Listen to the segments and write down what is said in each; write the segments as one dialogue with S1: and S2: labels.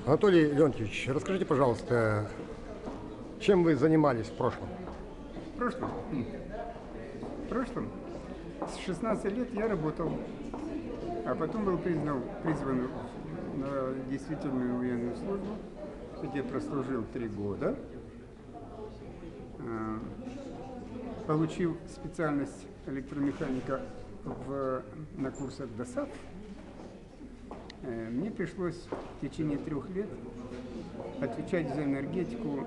S1: Анатолий Леонтьевич, расскажите, пожалуйста, чем вы занимались в прошлом?
S2: В прошлом? В прошлом с 16 лет я работал, а потом был призван на действительную военную службу, где прослужил 3 года, получив специальность электромеханика на курсах ДОСААФ. Мне пришлось в течение 3 лет отвечать за энергетику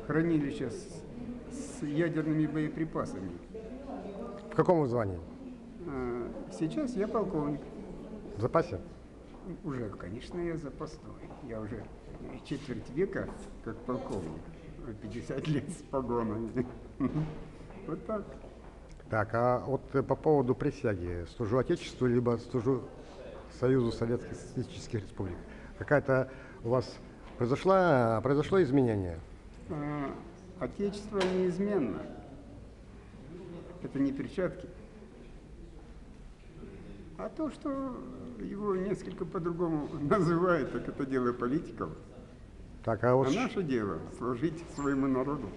S2: хранилища с ядерными боеприпасами.
S1: В каком вы звании?
S2: Сейчас я полковник.
S1: В запасе?
S2: Уже, конечно, я запасной. Я уже четверть века как полковник. 50 лет с погонами. Вот так.
S1: Так, а вот по поводу присяги. Служу Отечеству, либо служу Союзу Советских Социалистических Республик. Какая-то у вас произошло изменение?
S2: Отечество неизменно. Это не перчатки. А то, что его несколько по-другому называют, так это дело политиков.
S1: Так, а, вот
S2: А наше дело служить своему народу.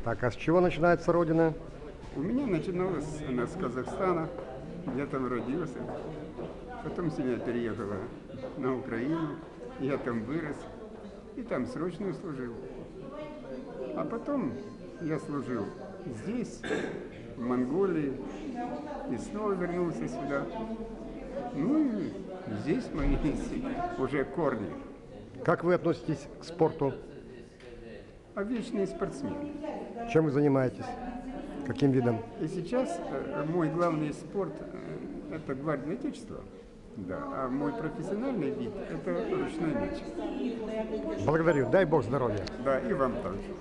S1: Так, а с чего начинается Родина?
S2: У меня начиналась она с Казахстана, я там родился. Потом семья переехала на Украину, я там вырос и там срочную служил. А потом я служил здесь, в Монголии, и снова вернулся сюда. Ну и здесь мои уже корни.
S1: Как вы относитесь к спорту?
S2: А вечный спортсмен.
S1: Чем вы занимаетесь? Каким видом?
S2: И сейчас мой главный спорт это гвардия Отечества. Да, а мой профессиональный вид это ручной мяч.
S1: Благодарю. Дай Бог здоровья.
S2: Да, и вам также.